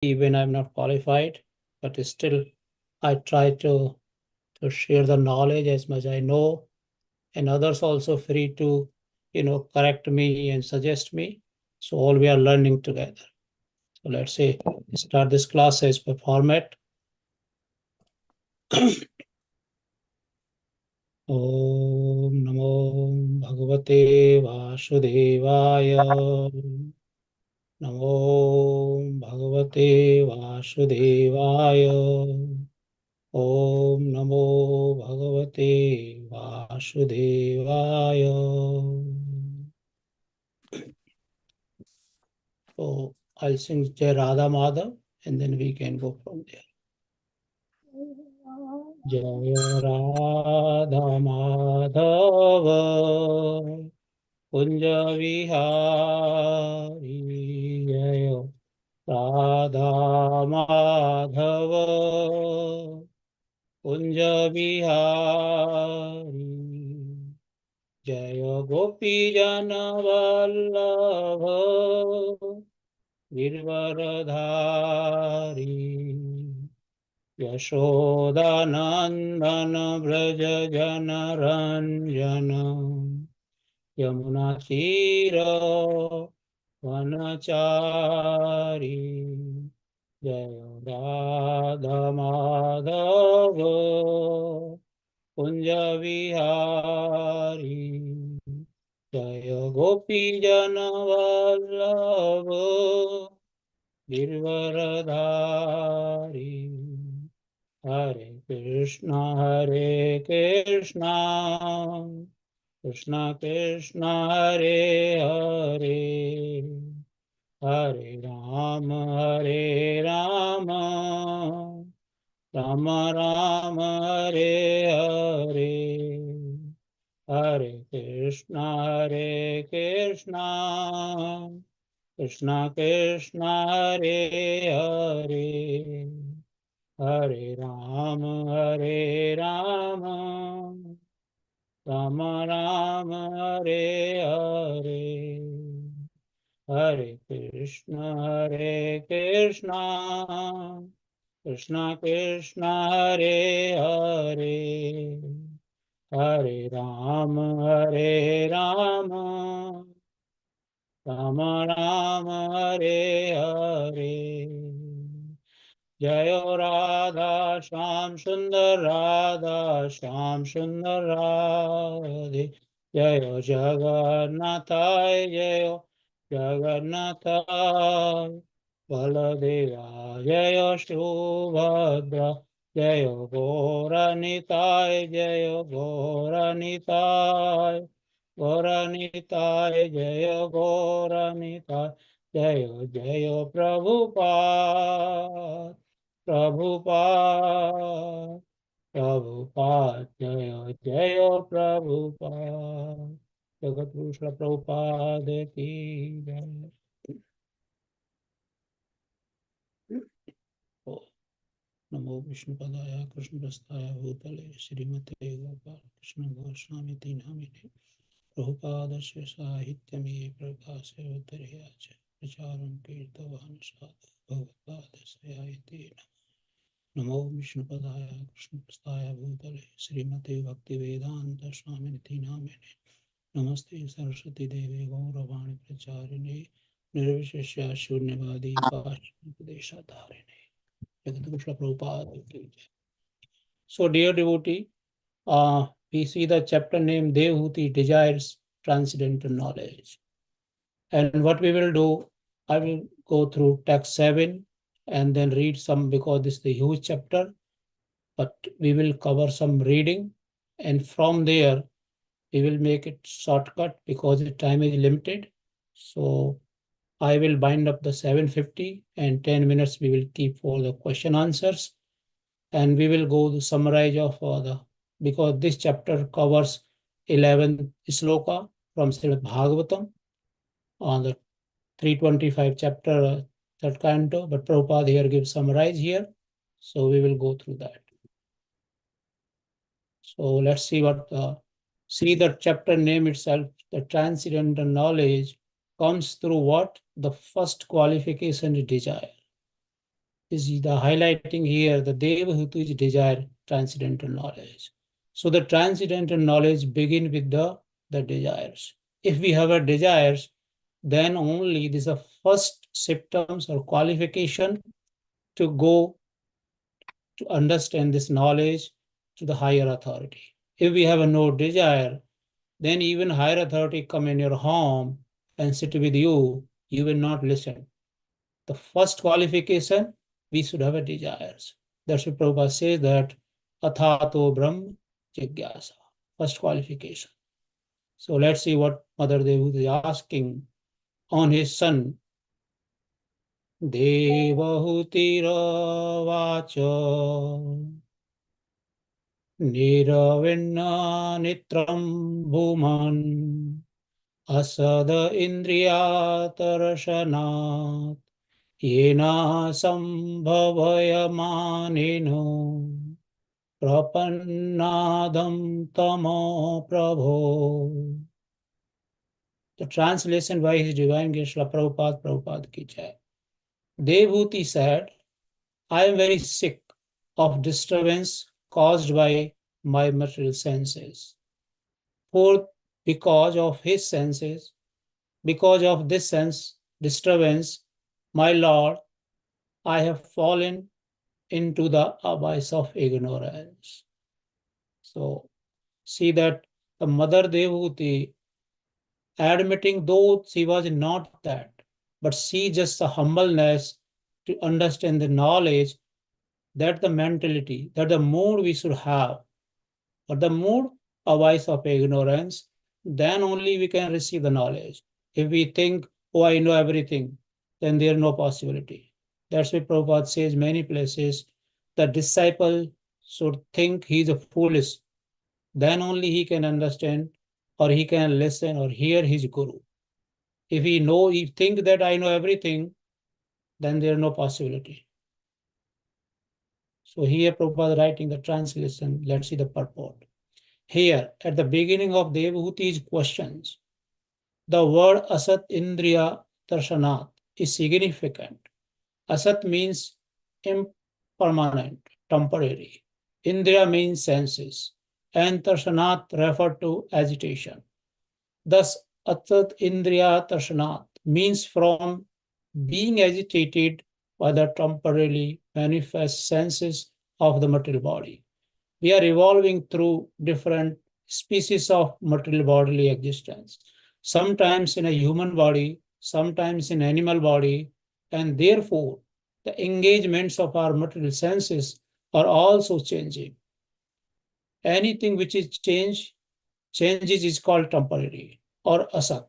even I'm not qualified, but still I try to share the knowledge as much I know, and others also free to, correct me and suggest me. So all we are learning together. So let's say start this class as per format. Om Namo Bhagavate Vasudevaya. Namo Bhagavate Vasudevaya. Om Namo Bhagavate Vasudevaya. So I'll sing Jai Radha Madhav and then we can go from there. Jai Radha Madhava Kunja Vihari Jai Radha Madhava Kunja Vihari Jaya Gopi Jana Vallabha Girvaradhari Yashodanandana Braja Janaranjana Yamuna Tira Vanachari Jaya Radha Madhava Kunja Vihari Jaya Gopi Jana Vallabha Girvaradhari Hare Krishna Krishna Krishna Hare Hare Hare Rama Rama Rama Hare Hare Hare Krishna Krishna Krishna Hare Hare Hare Rama Rama Rama Hare Hare Hare Krishna Krishna Krishna Hare Hare Hare Rama Rama Rama Hare Hare Jayo Radha Shyam Sundar Radhe Jayo Jagannathaya Jagannathaya Baladeva Jayo Shubhadra Jayo Gauranitai Jayo Gauranitai Jayo Jayo Prabhupada Prabhupada Prabhupada Jaya Jaya Prabhupada Jagat Guru Srila Prabhupada ki Jai. Namo Vishnu Padaya Krishna Prasthaya Bhutale Srimate Gopal Krishna Goswami Namine Prabhupada Sahityami Prakase Uttariyacha Pracharam Kirtavan Sadhu Bhagavad Sayayati Namo Vishnu Padaya Krishna Prasthaya Bhutale Srimate Bhaktivedanta Swamiti Namine Namaste Saraswati Devi Gauravani Pracharine Nirvishesha Shunyavadi Paschimpadeshadarine Jagadis Prabhupada. So, dear devotee, we see the chapter name Devahuti desires transcendental knowledge. And what we will do, I will go through text 7 and then read some because this is the huge chapter. But we will cover some reading, and from there we will make it shortcut because the time is limited. So I will bind up the 750 and 10 minutes we will keep for the question answers, and we will go to summarize of because this chapter covers 11 sloka from Srimad Bhagavatam on the 325 chapter, third canto, but Prabhupada here gives summarize here. So we will go through that. So let's see see the chapter name itself, the transcendental knowledge comes through what? The first qualification is desire. is the highlighting here the Devahuti is desire transcendental knowledge. So the transcendental knowledge begin with the desires. If we have a desires, then only this is the first symptoms or qualification to go to understand this knowledge to the higher authority. If we have a no desire, then even higher authority come in your home and sit with you, you will not listen. The first qualification, we should have a desires. That's what Prabhupada says that athato brahm jigyasa. First qualification. So let's see what Mother Devu is asking on his son. Devahutira Niravinna nitram bhuman asada indriyatarashanat yena sambhavayamaneno prapannadam tamo prabho. The translation by His Divine Grace Srila Prabhupada, Prabhupada ki jai. Devhuti said, I am very sick of disturbance caused by my material senses. For because of his senses, because of this sense disturbance, my Lord, I have fallen into the abyss of ignorance. So see that the Mother Devhuti admitting though she was not that, but she just the humbleness to understand the knowledge that the mentality, that the mood we should have, or the mood a vice of ignorance, then only we can receive the knowledge. If we think, oh, I know everything, then there is no possibility. That's why Prabhupada says many places, the disciple should think he is a foolish, then only he can understand, or he can listen or hear his guru. If he think that I know everything, then there is no possibility. So here Prabhupada writing the translation, let's see the purport. Here, at the beginning of Devhuti's questions, the word Asat Indriya Darshanat is significant. Asat means impermanent, temporary. Indriya means senses, and Darshanat refer to agitation. Thus, Asat Indriya Darshanat means from being agitated by the temporarily manifest senses of the material body. We are evolving through different species of material bodily existence, sometimes in a human body, sometimes in animal body, and therefore the engagements of our material senses are also changing. Anything which is changes is called temporary or asat.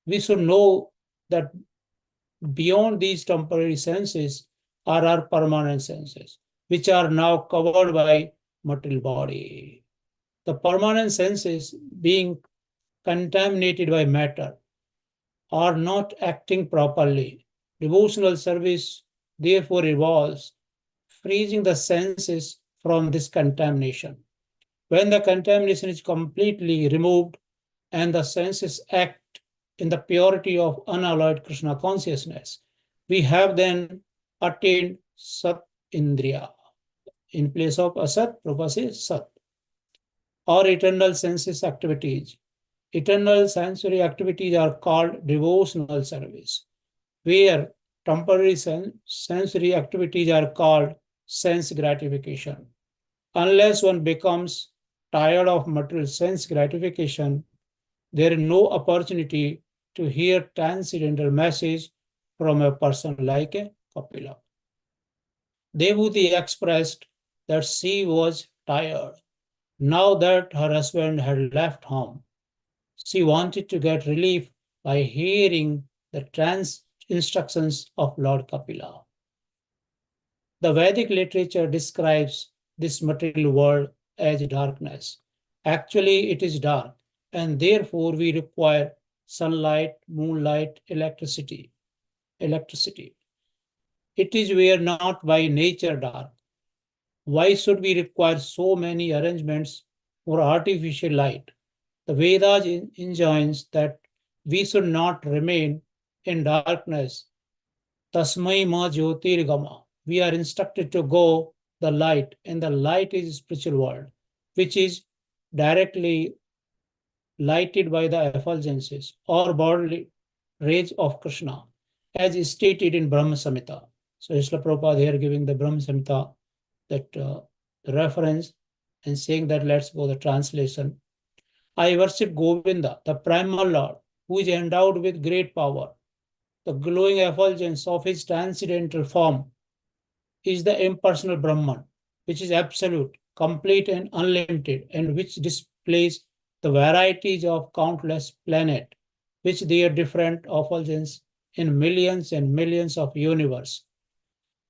We should know that beyond these temporary senses are our permanent senses, which are now covered by material body. The permanent senses being contaminated by matter are not acting properly. Devotional service therefore evolves, freezing the senses from this contamination. When the contamination is completely removed and the senses act in the purity of unalloyed Krishna consciousness, we have then attained Sat Indriya. In place of Asat, Prabhupada says Sat, or eternal senses activities. Eternal sensory activities are called devotional service, where temporary sensory activities are called sense gratification. Unless one becomes tired of material sense gratification, there is no opportunity to hear transcendental message from a person like a Kapila. Devhuti expressed that she was tired. Now that her husband had left home, she wanted to get relief by hearing the trans instructions of Lord Kapila. The Vedic literature describes this material world as darkness. Actually, it is dark, and therefore we require sunlight, moonlight, electricity. It is we are not by nature dark. Why should we require so many arrangements for artificial light? The Vedas enjoins that we should not remain in darkness. Tasmai ma jyotirgama. we are instructed to go the light, and the light is spiritual world, which is directly lighted by the effulgences or bodily rays of Krishna, as stated in Brahma Samhita. So Srila Prabhupada here giving the Brahma Samhita, that the reference, and saying that let's go the translation. I worship Govinda, the primal Lord, who is endowed with great power. The glowing effulgence of his transcendental form is the impersonal Brahman, which is absolute, complete, and unlimited, and which displays the varieties of countless planets, which their different effulgence in millions and millions of universe.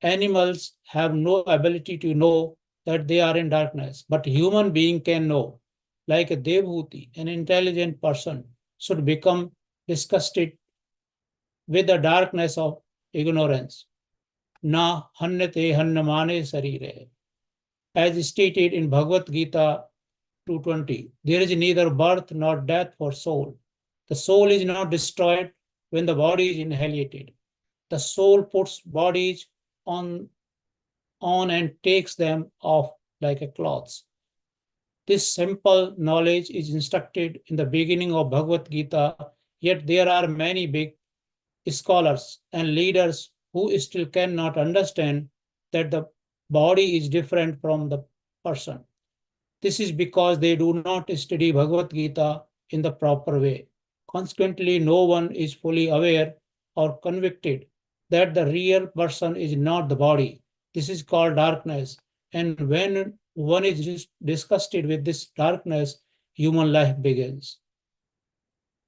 Animals have no ability to know that they are in darkness, but human being can know. Like a Devhuti, an intelligent person should become disgusted with the darkness of ignorance. Na hanyate hanyamane sarire. As stated in Bhagavad Gita 220, there is neither birth nor death for soul. The soul is not destroyed when the body is inhalated. The soul puts bodies on, on and takes them off like a cloth. This simple knowledge is instructed in the beginning of Bhagavad Gita, yet there are many big scholars and leaders who still cannot understand that the body is different from the person. This is because they do not study Bhagavad Gita in the proper way. Consequently, no one is fully aware or convicted that the real person is not the body. This is called darkness. And when one is disgusted with this darkness, human life begins.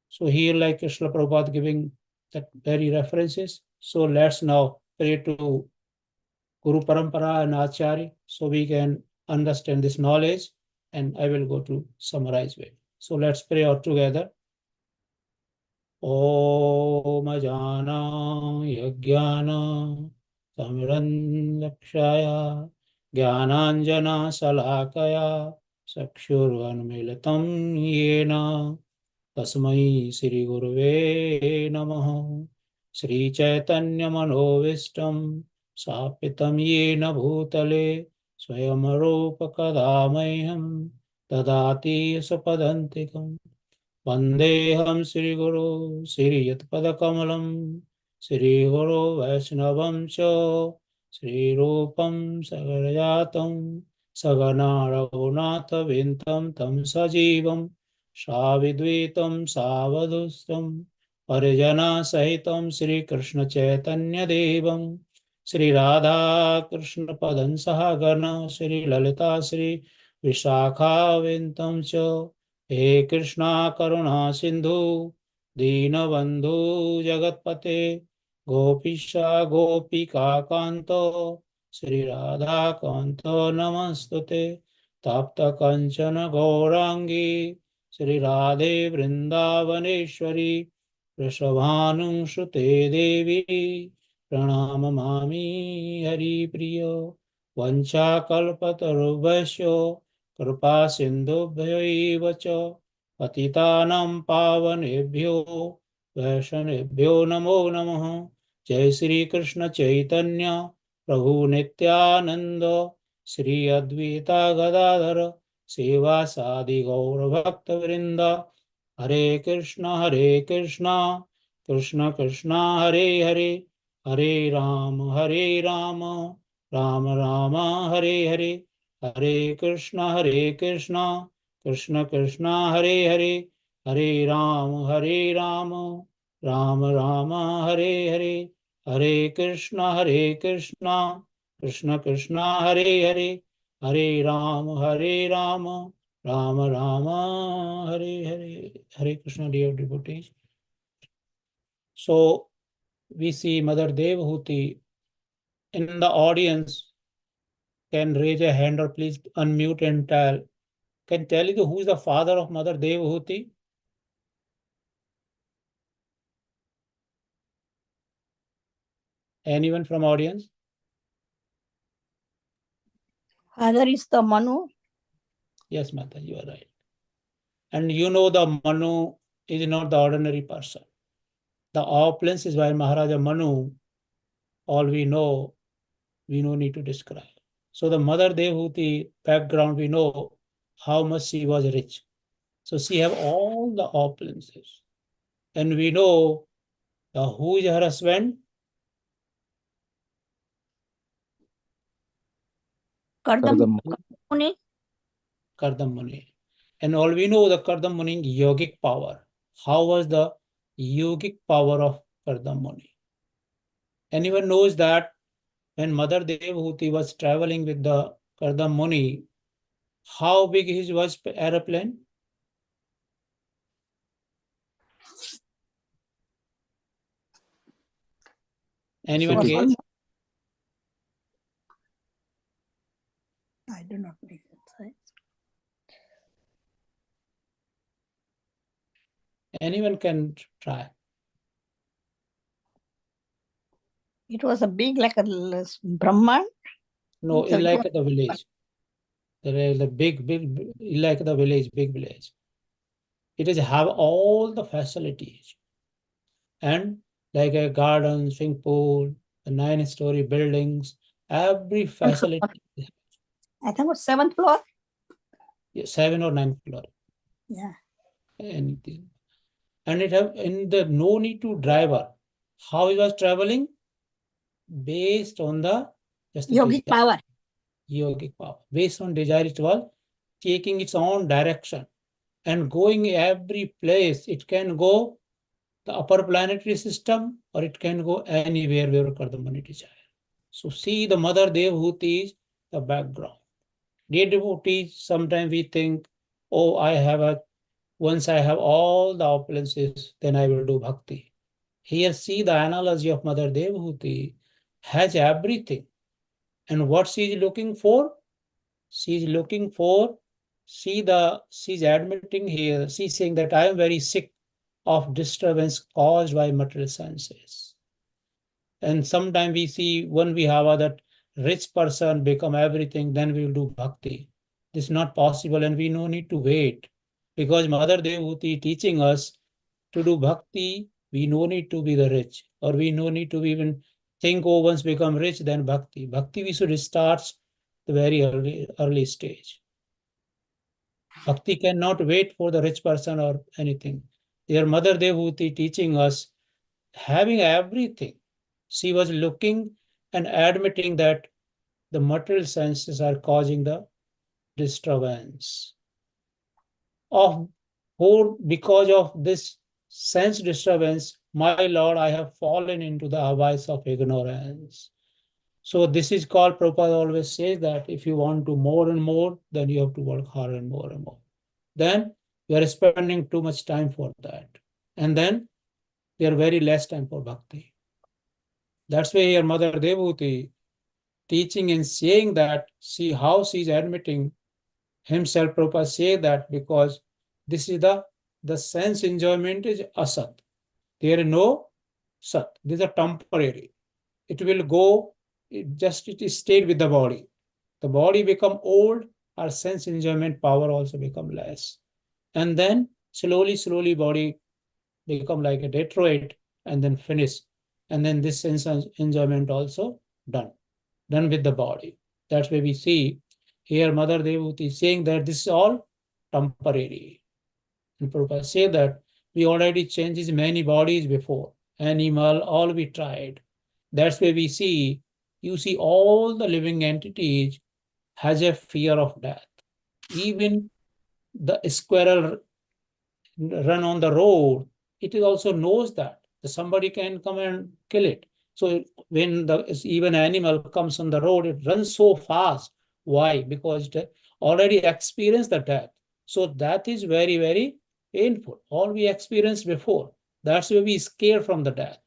So here, like Srila Prabhupada giving that very references. So let's now pray to Guru Parampara and Acharya so we can understand this knowledge, and I will go to summarize way. So let's pray all together. Om Ajana Yagyana Samiran Lakshaya Jnananjana Salakaya Sakshurvanmilitam Yena Tasmai Sri Guruve Namaha. Sri Chaitanya Manovistam Sapitam Yena Bhutale Swayam Rupa Kadamahyam Dadati Sapadantikam. Vandeham Sri Guru Sri Yatpadakamalam Sri Guru Vaishnavam Cha Sri Rupam Sagarajatam Sagana Raghunatha Vintam Tam Sajivam Shavidvitam Savadustam Parijana Sahitam Sri Krishna Chaitanya Devam Sri Radha Krishna Padan Sahagana Sri Lalita Sri Vishakha Vintam Cha. Hey Krishna Karuna Sindhu Deenbandhu जगतपते गोपीशा Gopika Kanto Shri Radha Kanto नमस्तुते तप्त कंचन गौरांगी श्री राधे वृंदावनेश्वरी वृषभानुसुते देवी प्रणमामि हरिप्रिय वंचाकल्पतरुभ्यश्च कृपा सिन्धुभ्यैव च पतितानां पावनेभ्यो वैष्णवेभ्यो नमो नमः। जय श्री कृष्ण चैतन्य प्रभु नित्यानंद श्री अद्वैता गदाधर श्रीवासादि गौरभक्तवृंद। हरे कृष्ण कृष्ण कृष्ण हरे हरे, हरे राम राम राम हरे हरे, हरे कृष्ण कृष्ण कृष्ण हरे हरे, हरे राम राम राम हरे हरे, हरे कृष्ण कृष्ण कृष्ण हरे हरे, हरे Ram Ram Ram Hare Hare. Hare Krishna, dear devotees. So we see Mother Devhuti in the audience. Can raise a hand or please unmute and tell you who is the father of Mother Devhuti? Anyone from audience? Father is the Manu. Yes, Mata, you are right. And you know the Manu is not the ordinary person. The opulence is by Maharaja Manu. All we know we no need to describe. So the mother Devhuti background, we know how much she was rich. So she have all the opulences. And we know who is her husband? Kardam Muni. Kardam Muni. And all we know the Kardam Muni yogic power. How was the yogic power of Kardam Muni? Anyone knows that when Mother Devhuti was traveling with the Kardam Muni, how big his was aeroplane? Anyone guess? I do not know. Anyone can try. It was a big, like a Brahman. No, it's like the village. There is a big, like the village, big village. It is have all the facilities and like a garden, swimming pool, the 9-story buildings, every facility. I think it was 7th floor. Yeah, 7 or 9th floor. Yeah. Anything. And it have in the no need to driver. How he was traveling? Based on the just Yogic power. Yogic power. Based on desire, it was taking its own direction and going every place. It can go the upper planetary system or it can go anywhere where Kardamani desire. So see the mother Devhuti is the background. Dear devotees, sometimes we think, oh, once I have all the opulences, then I will do bhakti. Here see the analogy of Mother Devhuti has everything. And what she is looking for? She is looking for, she's admitting here, she's saying that I am very sick of disturbance caused by material senses. And sometimes we see when we have that rich person become everything, then we will do bhakti. This is not possible and we no need to wait. Because Mother Devhuti teaching us to do bhakti, we no need to be the rich, or we no need to even think, oh, once become rich, then bhakti. Bhakti we should start the very early stage. Bhakti cannot wait for the rich person or anything. Their Mother Devhuti teaching us having everything. She was looking and admitting that the material senses are causing the disturbance. Because of this sense disturbance, my Lord, I have fallen into the abyss of ignorance. So this is called, Prabhupada always says that if you want to more and more, then you have to work hard and more and more. Then you are spending too much time for that. And then there are very less time for bhakti. That's why your Mother Devhuti teaching and saying that, see how she is admitting himself. Prabhupada say that because this is the sense enjoyment is asat. There is no sat. These are temporary. It will go, it is stayed with the body. The body become old, our sense enjoyment power also become less. And then slowly body become like a Detroit and then finish. And then this sense enjoyment also done with the body. That's why we see here Mother Devhuti is saying that this is all temporary. And Prabhupada say that we already changed many bodies before, animal, all we tried. That's why we see, you see all the living entities has a fear of death. Even the squirrel run on the road, it also knows that somebody can come and kill it. So when the even animal comes on the road, it runs so fast. Why? Because it already experienced the death. So that is very painful. All we experienced before. That's why we scared from the death.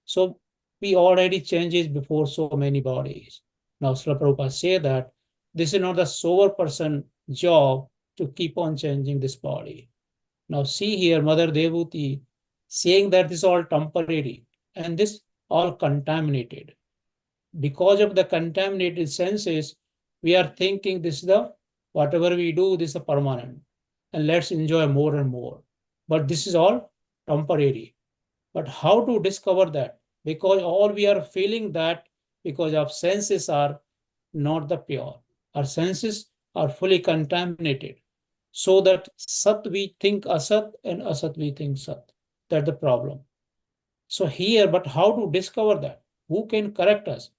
So we already changes before so many bodies. Now Srila Prabhupada say that this is not the sober person job to keep on changing this body. Now see here, Mother Devhuti saying that this is all temporary and this all contaminated. Because of the contaminated senses, we are thinking this is whatever we do, this is permanent. And let's enjoy more and more. But this is all temporary. But how to discover that? Because all we are feeling that because our senses are not the pure. Our senses are fully contaminated. So that Sat we think Asat and Asat we think Sat. That's the problem. So here, but how to discover that? Who can correct us?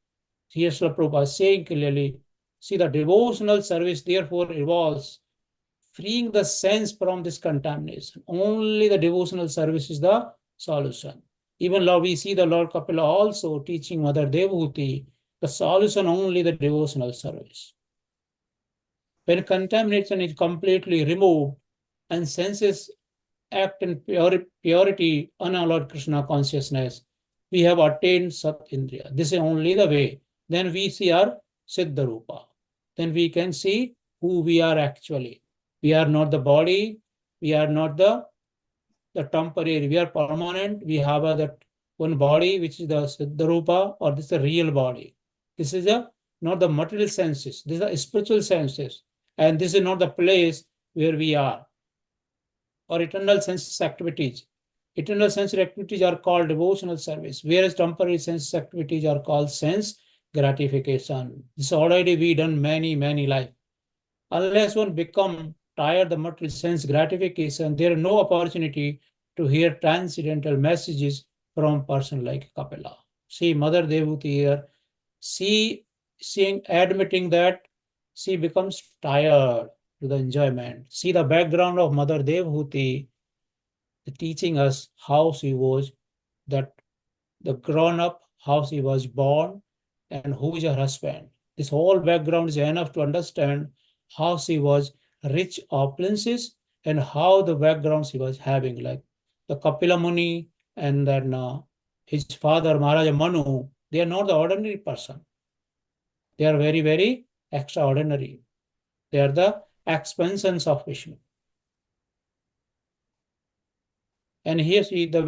Here Srila Prabhupada is saying clearly, see, the devotional service therefore involves freeing the sense from this contamination. Only the devotional service is the solution. Even Lord, we see the Lord Kapila also teaching Mother Devahuti, the solution only the devotional service. When contamination is completely removed and senses act in purity, unallowed Krishna consciousness, we have attained Sat Indriya. This is only the way. Then we see our Siddha Rupa. Then we can see who we are actually. We are not the body. We are not the temporary. We are permanent. We have that one body, which is the Siddha Rupa, or this is the real body. This is not the material senses. These are spiritual senses. And this is not the place where we are, or eternal sense activities. Eternal sense activities are called devotional service, whereas temporary sense activities are called sense gratification. This already we done many life. Unless one become tired of material sense gratification, there is no opportunity to hear transcendental messages from a person like Kapila. See, Mother Devahuti here, seeing admitting that she becomes tired to the enjoyment. See the background of Mother Devahuti teaching us how she was, that the grown up, how she was born, and who is her husband. This whole background is enough to understand how she was rich opulences and how the background she was having, like the Kapila Muni and then his father Maharaja Manu. They are not the ordinary person. They are very extraordinary. They are the expansions of Vishnu. And here see the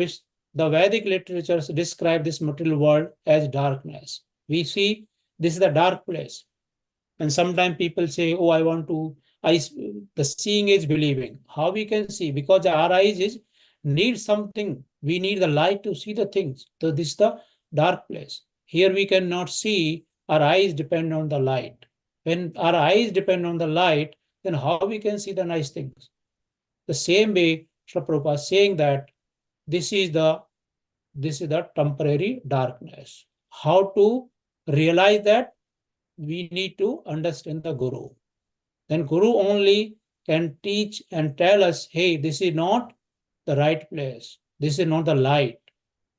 Vedic literatures describe this material world as darkness. We see this is the dark place. And sometimes people say, oh, I want to, the seeing is believing. How we can see? Because our eyes need something. We need the light to see the things. So this is the dark place. Here we cannot see. Our eyes depend on the light. When our eyes depend on the light, then how we can see the nice things? The same way, Srila Prabhupada is saying that this is the temporary darkness. How to realize that? We need to understand the Guru. Then Guru only can teach and tell us, hey, this is not the right place. This is not the light.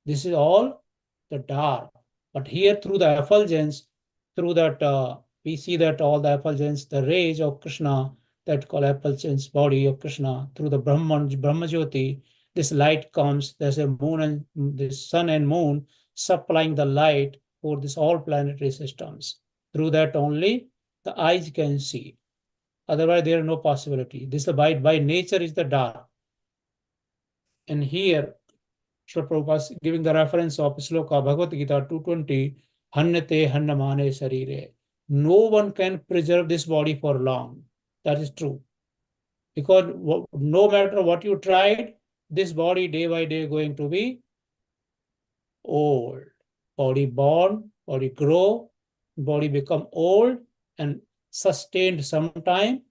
This is all the dark. But here through the effulgence, through that we see that all the effulgence, the rays of Krishna, that call effulgence body of Krishna, through the Brahma Jyoti, this light comes. There's a moon and this sun and moon supplying the light for this all planetary systems. Through that only the eyes can see. Otherwise, there is no possibility. This by nature is the dark. And here, Srila Prabhupada is giving the reference of Sloka Bhagavad Gita 220, Hannate Hannamane Sarire. No one can preserve this body for long. That is true. Because no matter what you tried, this body day by day going to be old. Body born, body grow, body become old and sustained sometime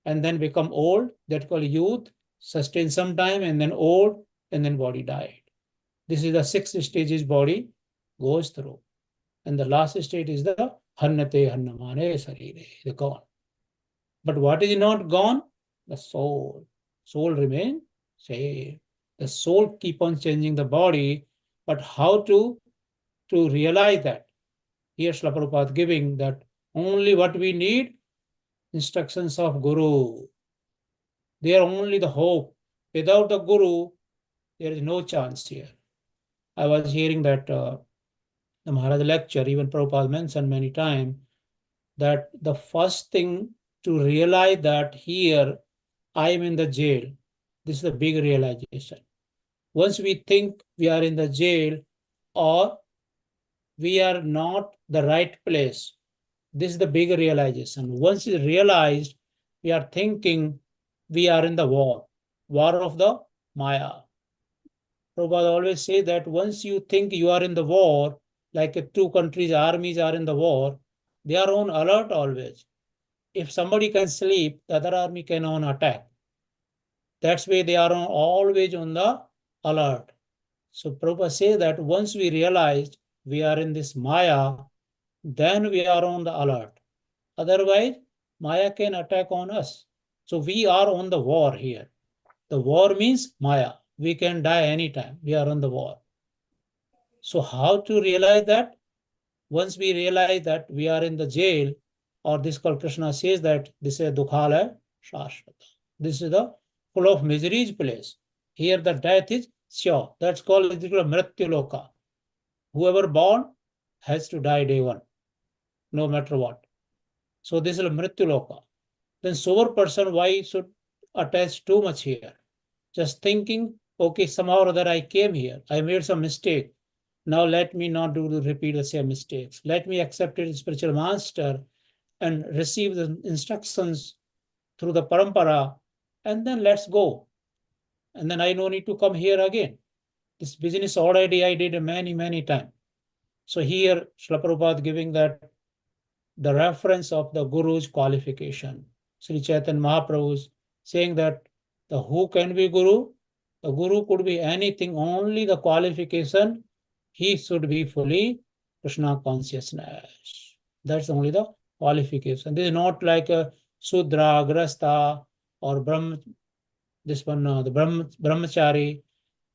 and then become old. That called youth, sustained sometime and then old and then body died. This is the 6 stages body goes through. And the last state is the Hannate Hannamane Sarire, the gone. But what is not gone? The soul. Soul remains same. The soul keep on changing the body, but how to realize that? Here Srila Prabhupada giving that only what we need, instructions of Guru. They are only the hope. Without the Guru, there is no chance here. I was hearing that the Maharaj lecture, even Prabhupada mentioned many times, that the first thing to realize that here I am in the jail, this is a big realization. Once we think we are in the jail or we are not the right place, this is the big realization. Once it's realized, we are thinking we are in the war of the Maya. Prabhupada always say that once you think you are in the war, like two countries' armies are in the war, they are on alert always. If somebody can sleep, the other army can on attack. That's why they are always on the alert. So Prabhupada says that once we realized we are in this Maya, then we are on the alert. Otherwise, Maya can attack on us. So we are on the war here. The war means Maya. We can die anytime. We are on the war. So how to realize that? Once we realize that we are in the jail, or this called Krishna says that this is Dukhala Shashvata. This is the full of miseries place. Here the death is sure. That's called Mrityu Loka. Whoever born has to die day one, no matter what. So this is a Mrityu Loka. Then sober person, why should attach too much here? Just thinking, okay, somehow or other I came here. I made some mistake. Now let me not repeat the same mistakes. Let me accept it as spiritual master and receive the instructions through the parampara, and then let's go. And then I no need to come here again. This business already I did many times. So here Srila Prabhupada giving that the reference of the Guru's qualification. Sri Chaitanya Mahaprabhu saying that the who can be Guru? The Guru could be anything, only the qualification, he should be fully Krishna consciousness. That's only the qualification. This is not like a Sudra, Grasta, or Brahm, this one, the Brahmachari.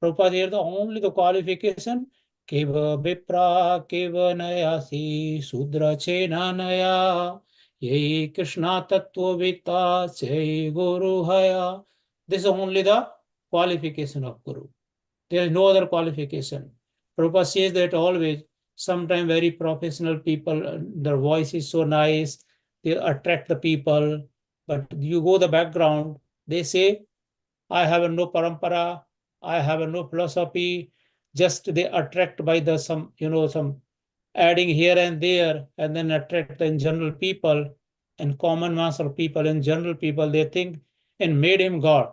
Prabhupada here, the only the qualification, Keva Vipra, Keva Nayasi, Sudra Chena Naya, Yei Krishna Tattva Vita, Sei Guru Haya. This is only the qualification of Guru. There is no other qualification. Prabhupada says that always, sometimes very professional people, their voice is so nice, they attract the people, but you go the background, they say, I have no parampara, I have no philosophy, just they attract by the some adding here and there, and then attract the in general people and common mass of people and general people, they think and made him God.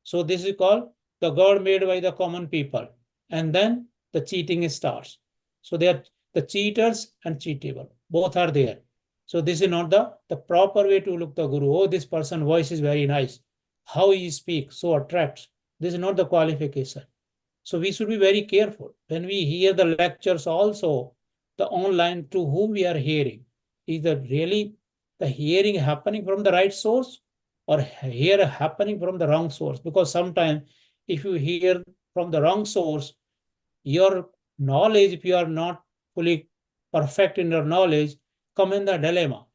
So this is called the God made by the common people. And then the cheating starts. So they are the cheaters and cheatable. Both are there. So this is not the proper way to look the Guru. Oh, this person's voice is very nice. How he speaks, so attracts. This is not the qualification. So we should be very careful. When we hear the lectures also, the online to whom we are hearing, is that really the hearing happening from the right source or hear happening from the wrong source? Because sometimes if you hear from the wrong source, your knowledge, if you are not fully perfect in your knowledge, come in the dilemma.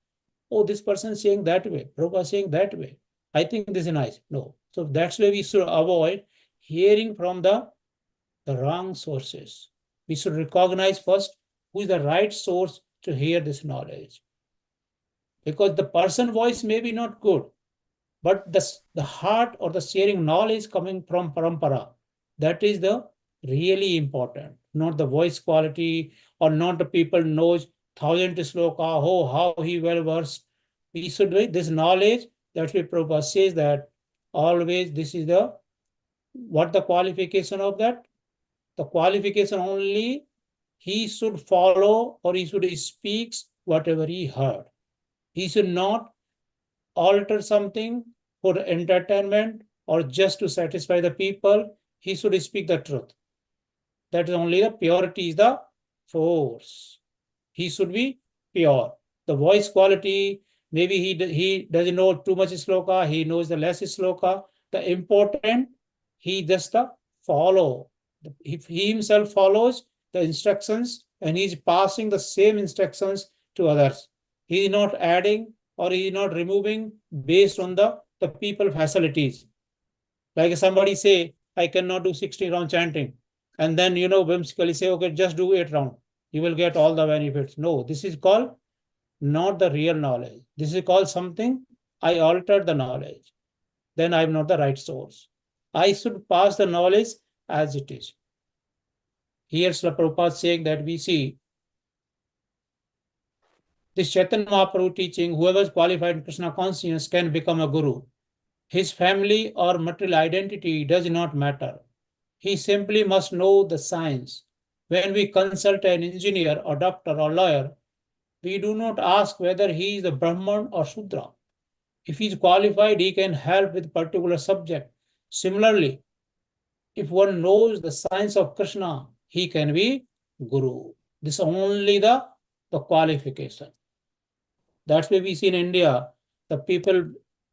Oh, this person is saying that way, Prabhupada is saying that way. I think this is nice. No. So that's why we should avoid hearing from the wrong sources. We should recognize first who is the right source to hear this knowledge. Because the person voice may be not good, but the heart or the sharing knowledge coming from parampara, that is the really important, not the voice quality or not the people knows thousand sloka, oh, how he well versed. We should do this knowledge. That's why Prabhupada says that always this is the, what the qualification of that? The qualification only he should follow or he should speak whatever he heard. He should not alter something for entertainment or just to satisfy the people. He should speak the truth. That is only the purity is the force. He should be pure. The voice quality, maybe he doesn't know too much sloka, he knows the less sloka. The important, he just follow. If he himself follows the instructions and he is passing the same instructions to others, he is not adding or he is not removing based on the people facilities. Like somebody say, I cannot do 60 round chanting. And then, whimsically say, okay, just do 8 round. You will get all the benefits. No, this is called not the real knowledge. This is called something, I altered the knowledge. Then I'm not the right source. I should pass the knowledge as it is. Here, Srila Prabhupada saying that we see this Chaitanya Mahaprabhu teaching, whoever is qualified in Krishna consciousness can become a guru. His family or material identity does not matter. He simply must know the science. When we consult an engineer or doctor or lawyer, we do not ask whether he is a Brahman or Shudra. If he is qualified, he can help with particular subject. Similarly, if one knows the science of Krishna, he can be Guru. This is only the qualification. That's why we see in India, the people,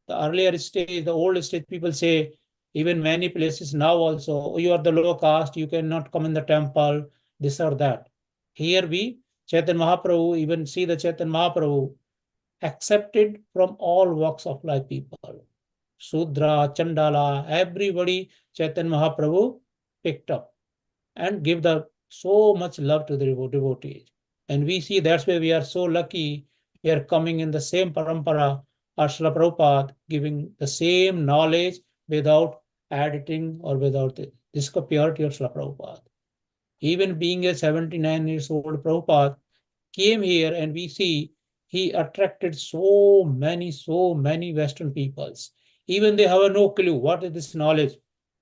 the earlier stage, the old stage people say, even many places now also, "Oh, you are the low caste, you cannot come in the temple, this or that." Here we, Chaitanya Mahaprabhu, even see the Chaitanya Mahaprabhu accepted from all walks of life people. Sudra, Chandala, everybody Chaitanya Mahaprabhu picked up and give the so much love to the devotees. And we see that's why we are so lucky. We are coming in the same parampara, Srila Prabhupada giving the same knowledge without editing or without this is the purity of Srila Prabhupada. Even being a 79 years old Prabhupada came here, and we see he attracted so many Western peoples. Even they have no clue what is this knowledge.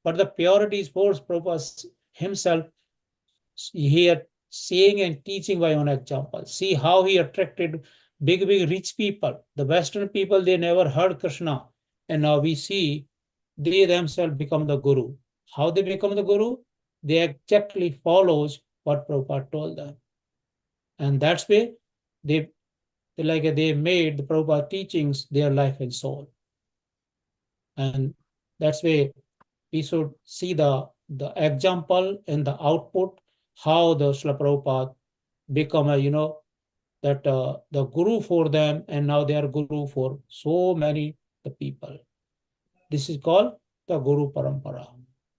But the purity is force Prabhupada himself here saying and teaching by own example. See how he attracted big rich people. The Western people, they never heard Krishna. And now we see they themselves become the Guru. How they become the Guru? They exactly follows what Prabhupada told them. And that's why they made the Prabhupada teachings their life and soul. And that's why we should see the example and the output, how the Srila Prabhupada become the guru for them, and now they are guru for so many the people. This is called the Guru Parampara,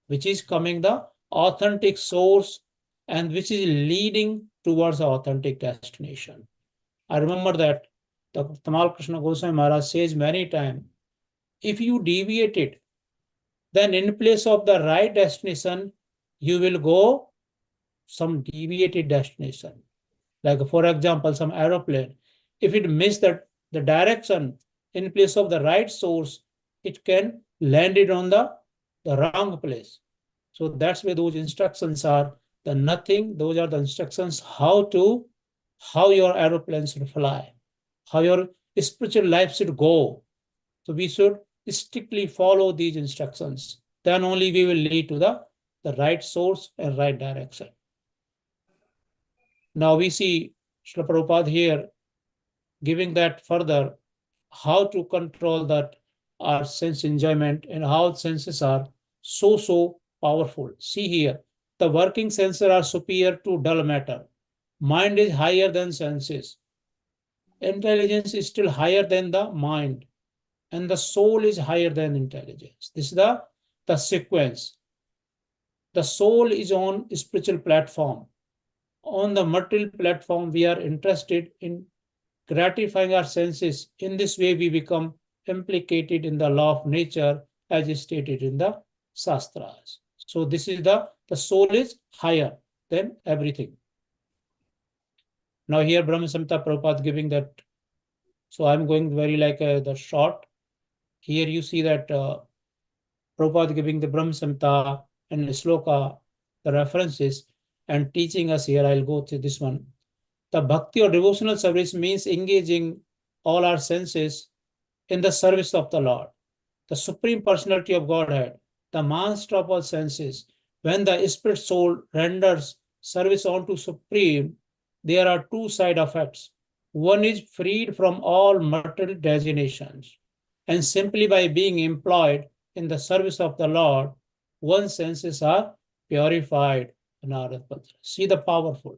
which is coming the authentic source and which is leading towards the authentic destination. I remember that the Tamal Krishna Goswami Maharaj says many times, if you deviate it, then in place of the right destination, you will go some deviated destination. Like for example, some aeroplane, if it miss the direction in place of the right source, it can land it on the wrong place. So that's why those instructions are the nothing. Those are the instructions how your aeroplane should fly, how your spiritual life should go. So we should strictly follow these instructions. Then only we will lead to the right source and right direction. Now we see Srila Prabhupada here giving that further, how to control that our sense enjoyment and how senses are so powerful. See here, the working senses are superior to dull matter. Mind is higher than senses. Intelligence is still higher than the mind. And the soul is higher than intelligence. This is the sequence. The soul is on spiritual platform. On the material platform, we are interested in gratifying our senses. In this way, we become implicated in the law of nature as stated in the Shastras. So this is the soul is higher than everything. Now here Brahma Samhita Prabhupada giving that. So I'm going very like the short. Here you see that Prabhupada giving the Brahma Samhita and the Sloka, the references, and teaching us here. I'll go to this one. The bhakti or devotional service means engaging all our senses in the service of the Lord, the Supreme Personality of Godhead, the master of all senses. When the spirit soul renders service unto Supreme, there are two side effects. One is freed from all material designations, and simply by being employed in the service of the Lord, one's senses are purified. See the powerful.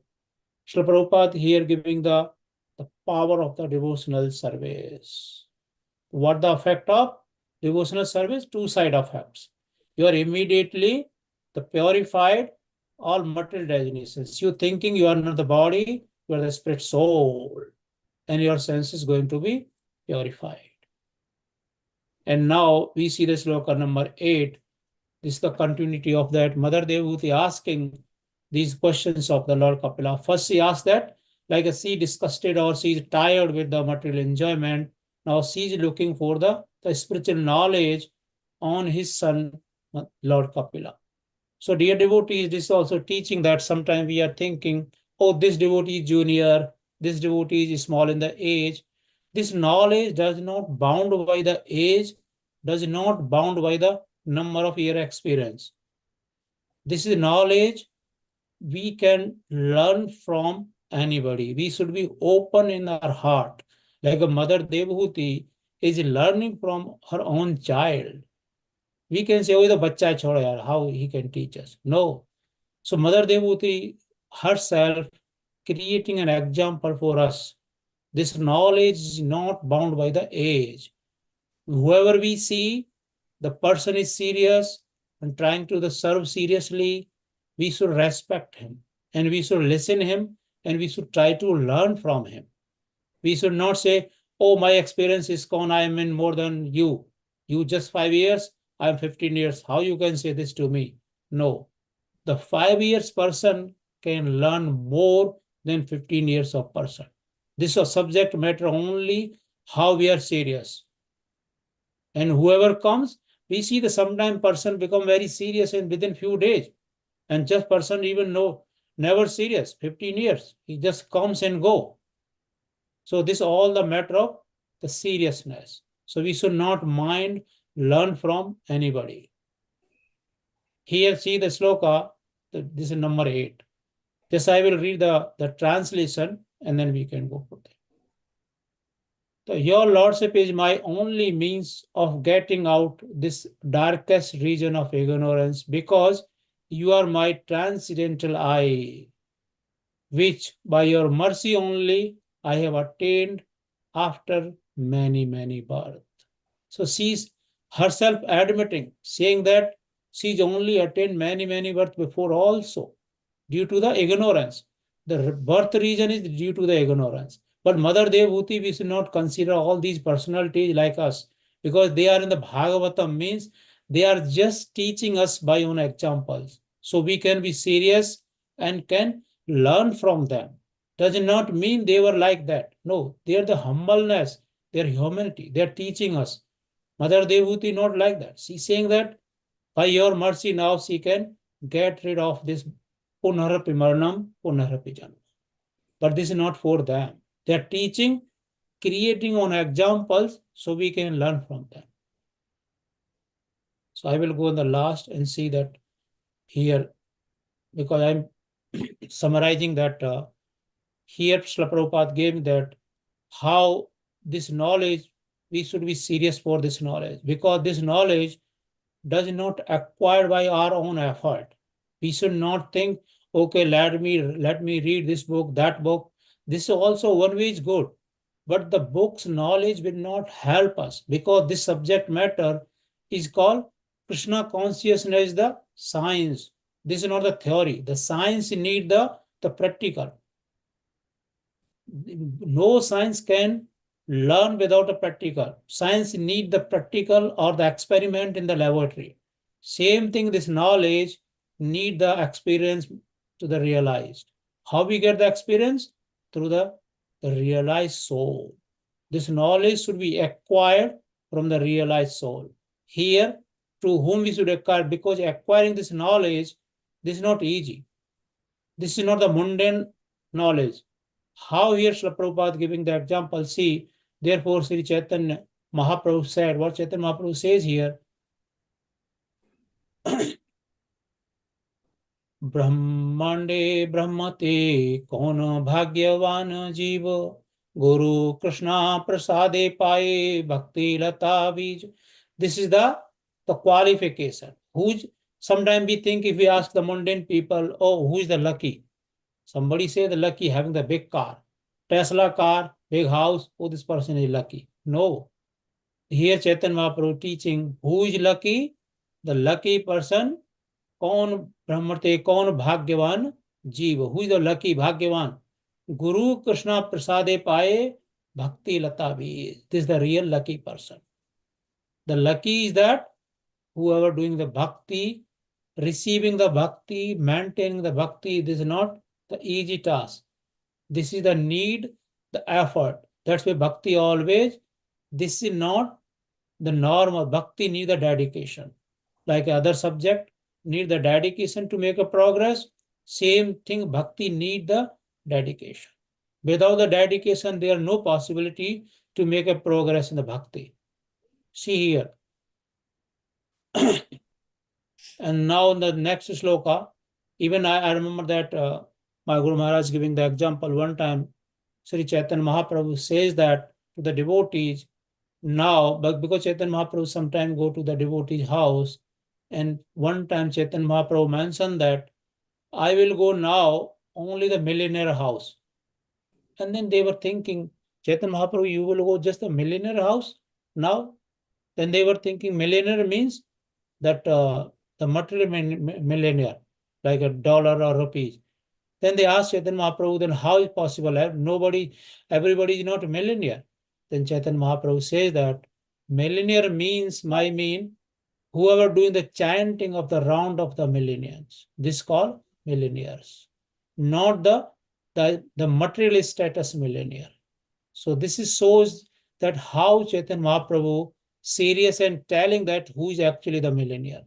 Srila Prabhupada here giving the power of the devotional service. What the effect of devotional service? Two side effects. You are immediately the purified all material designations. You thinking you are not the body, you are the spirit soul, and your sense is going to be purified. And now we see the sloka number 8. This is the continuity of that. Mother Devahuti asking these questions of the Lord Kapila. First, she asked that, like she disgusted or she is tired with the material enjoyment. Now she is looking for the spiritual knowledge on his son, Lord Kapila. So, dear devotees, this is also teaching that sometimes we are thinking, oh, this devotee is junior, this devotee is small in the age. This knowledge does not bound by the age, does not bound by the number of year experience. This is knowledge we can learn from anybody. We should be open in our heart. Like a mother Devhuti is learning from her own child. We can say, oh, the bacha choda yaar, how he can teach us. No. So Mother Devhuti herself creating an example for us. This knowledge is not bound by the age. Whoever we see, the person is serious and trying to serve seriously, we should respect him and we should listen him and we should try to learn from him. We should not say, oh, my experience is gone, I am in more than you. You just 5 years, I am 15 years. How you can say this to me? No. The 5 years person can learn more than 15 years of person. This is a subject matter only how we are serious. And whoever comes, we see the sometime person become very serious and within few days. And just person even know, never serious, 15 years. He just comes and go. So this is all the matter of the seriousness. So we should not mind learn from anybody. Here see the sloka, this is number 8. This I will read the translation and then we can go for that. So your lordship is my only means of getting out this darkest region of ignorance because you are my transcendental eye, which by your mercy only I have attained after many, many births. So she's herself admitting, saying that she's only attained many, many births before also due to the ignorance. The birth region is due to the ignorance. But Mother Devhuti, we should not consider all these personalities like us because they are in the Bhagavatam, means they are just teaching us by own examples. So we can be serious and can learn from them. Does not mean they were like that. No, they are the humbleness, their humanity. They are teaching us. Mother Devhuti not like that. She's saying that by your mercy now she can get rid of this punarapi maranam, punarapi janma. But this is not for them. They are teaching, creating on examples so we can learn from them. So I will go in the last and see that here, because I'm summarizing that here Srila Prabhupada gave that how this knowledge, we should be serious for this knowledge because this knowledge does not acquire by our own effort. We should not think, okay, let me read this book, that book. This also one way is good, but the book's knowledge will not help us because this subject matter is called Krishna consciousness, the science. This is not the theory. The science need the practical. No science can learn without a practical. Science need the practical or the experiment in the laboratory. Same thing, this knowledge need the experience to the realized. How we get the experience? Through the realized soul. This knowledge should be acquired from the realized soul. Here, to whom we should acquire, because acquiring this knowledge, this is not easy. This is not the mundane knowledge. How here Srila Prabhupada giving the example, see, therefore Sri Chaitanya Mahaprabhu said, what Chaitanya Mahaprabhu says here, ब्रह्मांडे ब्रह्मते कौन भाग्यवान जीव गुरु कृष्णा प्रसादे पाए भक्ति लता बीज. This is the qualification. Who's, sometimes we think if we ask the mundane people, oh, who is the lucky? Somebody say the lucky having the big car, Tesla car, big house, oh, this person is lucky. No. Here Chaitanya Mahaprabhu teaching, who is lucky? The lucky person. कौन ब्रह्मते कौन भाग्यवान जीव, who is the lucky भाग्यवान, गुरु कृष्णा प्रसादे पाए भक्ति लता बीज. This is the real lucky person. The lucky is that whoever doing the bhakti, receiving the bhakti, maintaining the bhakti, this is not the easy task. This is the need, the effort. That's why bhakti always, this is not the normal. Bhakti need the dedication. Like other subject, need the dedication to make a progress. Same thing, bhakti need the dedication. Without the dedication, there is no possibility to make a progress in the bhakti. See here. And now in the next sloka, even I remember that my Guru Maharaj giving the example one time, Sri Chaitanya Mahaprabhu says that to the devotees, now, but because Chaitanya Mahaprabhu sometimes go to the devotee's house, and one time Chaitanya Mahaprabhu mentioned that I will go now only the millionaire house. And then they were thinking, Chaitanya Mahaprabhu, you will go just the millionaire house now? Then they were thinking millionaire means that the material millionaire, like a dollar or rupees. Then they asked Chaitanya Mahaprabhu, then how is possible? Everybody is not a millionaire. Then Chaitanya Mahaprabhu says that millionaire means, whoever doing the chanting of the round of the millennials. This called millionaires, not the material status millionaire. So this is shows that how Chaitanya Mahaprabhu serious and telling that who is actually the millionaire.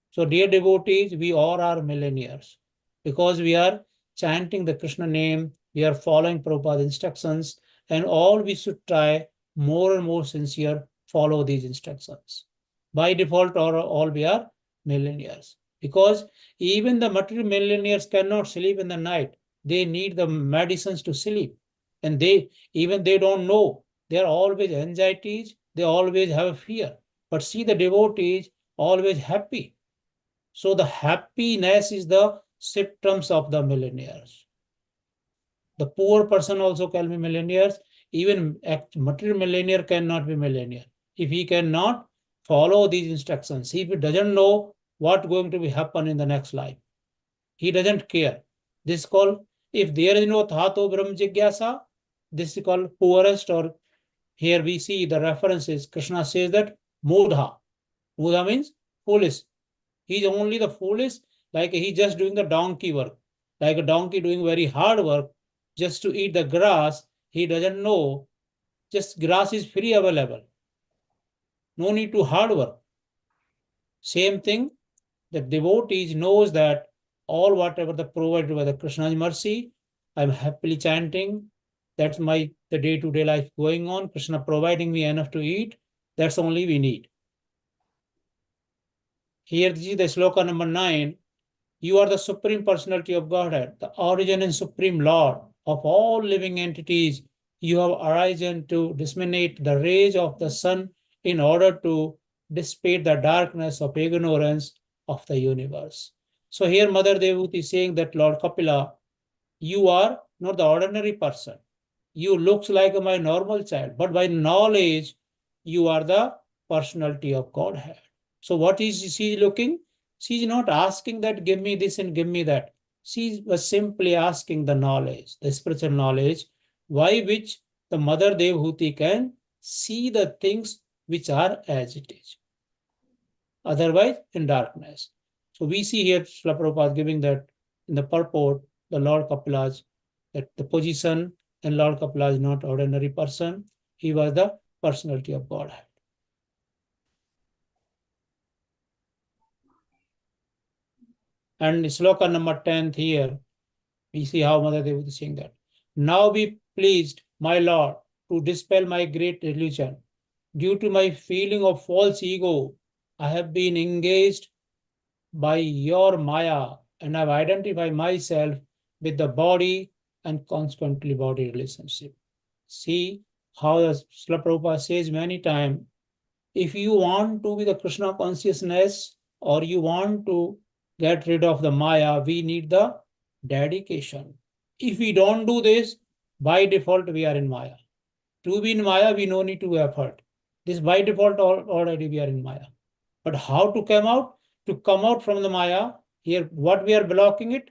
So dear devotees, we all are millionaires because we are chanting the Krishna name, we are following Prabhupada's instructions, and all we should try more and more sincere follow these instructions. By default, all we are millionaires because even the material millionaires cannot sleep in the night. They need the medicines to sleep, and they don't know. They are always anxieties. They always have fear. But see the devotees always happy. So the happiness is the symptoms of the millionaires. The poor person also can be millionaires. Even material millionaire cannot be millionaire. If he cannot follow these instructions, if he doesn't know what going to be happen in the next life, he doesn't care. This is called, if there is no Thato Brahm Jigyasa, this is called poorest, or here we see the references. Krishna says that Mudha. Mudha means foolish. He's only the foolish, like he just doing the donkey work. Like a donkey doing very hard work just to eat the grass. He doesn't know, just grass is free available. No need to hard work. Same thing, the devotees knows that all whatever the provided by the Krishna's mercy, I'm happily chanting. That's the day-to-day life going on. Krishna providing me enough to eat. That's only we need. Here this is the sloka number 9. You are the Supreme Personality of Godhead, the origin and Supreme Lord of all living entities. You have arisen to disseminate the rays of the sun in order to dissipate the darkness of ignorance of the universe. So here Mother Devuti is saying that Lord Kapila, you are not the ordinary person. You looks like my normal child, but by knowledge, you are the personality of Godhead. So what is she looking? She is not asking that give me this and give me that. She was simply asking the knowledge, the spiritual knowledge, by which the Mother Devuti can see the things which are as it is. Otherwise, in darkness. So we see here Srila Prabhupada giving that in the purport, the Lord Kapila's, that the position, and Lord Kapila is not ordinary person. He was the personality of Godhead. And sloka number 10th here, we see how Mother Devuti is saying that. Now be pleased, my Lord, to dispel my great delusion. Due to my feeling of false ego, I have been engaged by your Maya, and I've identified myself with the body and consequently body relationship. See how the Srila Prabhupada says many times, if you want to be the Krishna consciousness or you want to get rid of the Maya, we need the dedication. If we don't do this, by default, we are in Maya. To be in Maya, we no need to effort. This by default already we are in Maya. But how to come out? To come out from the Maya, here what we are blocking it?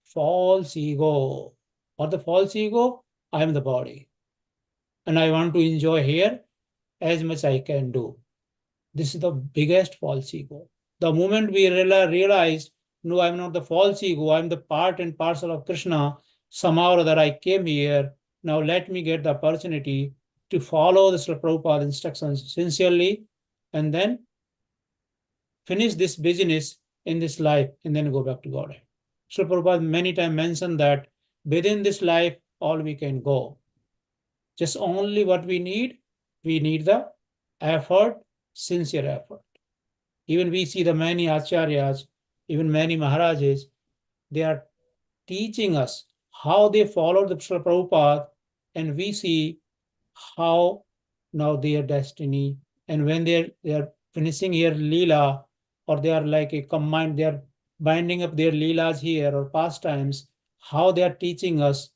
False ego. Or the false ego, I am the body. And I want to enjoy here as much I can do. This is the biggest false ego. The moment we realize, no, I'm not the false ego, I'm the part and parcel of Krishna, somehow or other I came here, now let me get the opportunity to follow the Srila Prabhupada's instructions sincerely, and then finish this business in this life and then go back to God. So Prabhupada many times mentioned that within this life, all we can go. Just only what we need the effort, sincere effort. Even we see the many acharyas, even many maharajas, they are teaching us how they followed the Prabhupada, and we see how now their destiny, and when they are finishing here Leela, or they are like a combined, they are binding up their Leelas here or pastimes, how they are teaching us,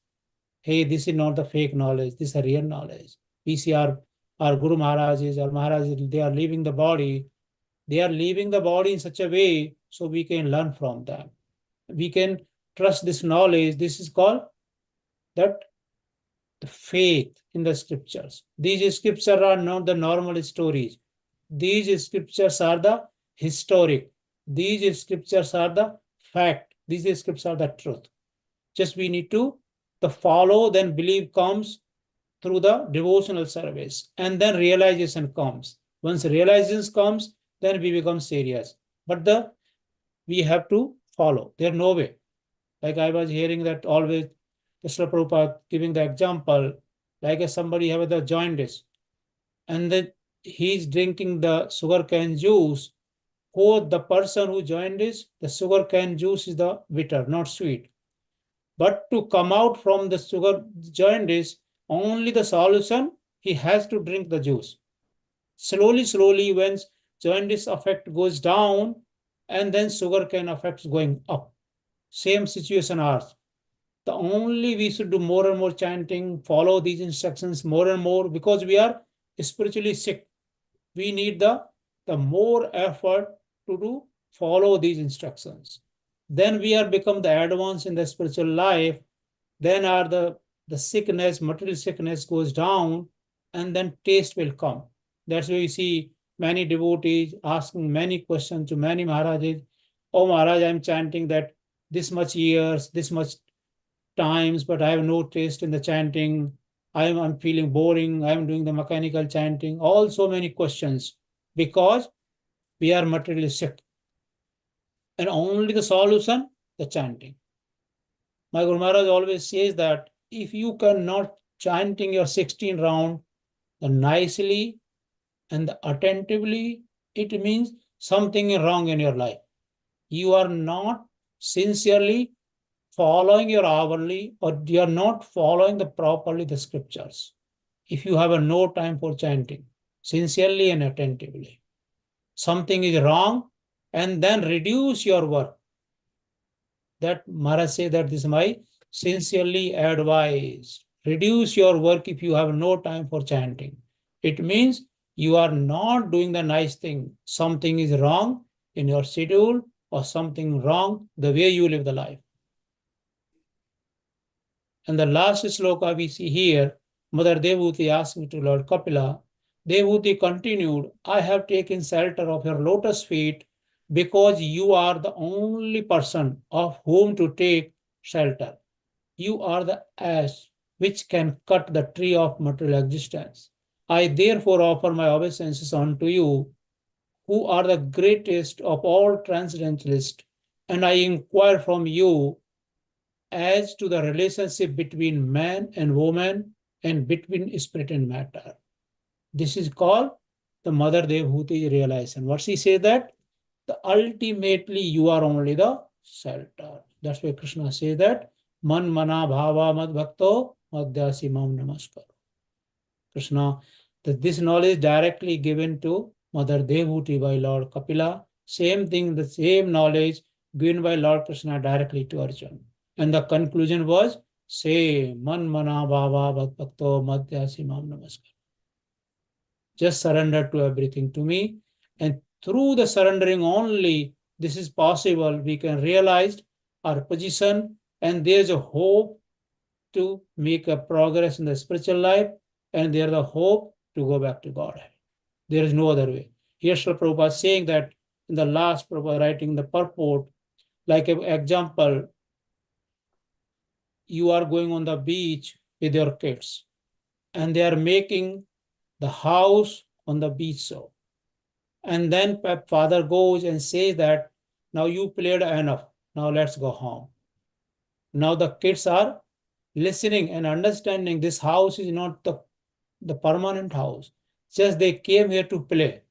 hey, this is not the fake knowledge, this is a real knowledge. We see our Guru Maharajas, our Maharajas, they are leaving the body. They are leaving the body in such a way so we can learn from them. We can trust this knowledge. This is called that the faith in the scriptures. These scriptures are not the normal stories. These scriptures are the historic. These scriptures are the fact. These scriptures are the truth. Just we need to the follow, then belief comes through the devotional service, and then realization comes. Once realization comes, then we become serious. But we have to follow. There's no way. Like I was hearing that always, Srila Prabhupada giving the example, like if somebody have the jaundice, and then he's drinking the sugarcane juice. For the person who jaundice, the sugarcane juice is the bitter, not sweet. But to come out from the sugar jaundice, only the solution, he has to drink the juice. Slowly, when jaundice effect goes down, and then sugarcane effects going up. Same situation ours. The only we should do more and more chanting, follow these instructions more and more, because we are spiritually sick. We need the more effort to follow these instructions. Then we are become the advanced in the spiritual life. Then the sickness, material sickness goes down, and then taste will come. That's why we see many devotees asking many questions to many Maharajas. Oh Maharaj, I'm chanting that this much years, this much times, but I have no taste in the chanting. I'm feeling boring. I'm doing the mechanical chanting. All so many questions, because we are materially sick. And only the solution, the chanting. My Guru Maharaj always says that if you cannot chanting your 16 round nicely and attentively, it means something is wrong in your life. You are not sincerely following your hourly, or you are not following properly the scriptures. If you have no time for chanting, sincerely and attentively, something is wrong, and then reduce your work. That Maharaj say that this is my sincerely advice. Reduce your work if you have no time for chanting. It means you are not doing the nice thing. Something is wrong in your schedule, or something wrong the way you live the life. And the last sloka we see here, Mother Devuti asking to Lord Kapila, Devuti continued, I have taken shelter of your lotus feet because you are the only person of whom to take shelter. You are the ash which can cut the tree of material existence. I therefore offer my obeisances unto you, who are the greatest of all transcendentalists, and I inquire from you as to the relationship between man and woman, and between spirit and matter. This is called the Mother Devhuti realization. What she says that ultimately you are only the shelter. That's why Krishna says that man mana bhava mad bhakto madhyasi mam namaskar. Krishna, that this knowledge directly given to Mother Devhuti by Lord Kapila. Same thing, the same knowledge given by Lord Krishna directly to Arjuna. And the conclusion was, say, man mana bhava bhakto madhyasi mam namaskar. Just surrender to everything to me. And through the surrendering only, this is possible. We can realize our position, and there's a hope to make a progress in the spiritual life, and there's a hope to go back to God. There is no other way. Here Srila Prabhupada is saying that in the last Prabhupada writing the purport, like an example, you are going on the beach with your kids, and they are making the house on the beach. So, and then father goes and says that now you played enough. Now let's go home. Now the kids are listening and understanding this house is not the permanent house. Just they came here to play.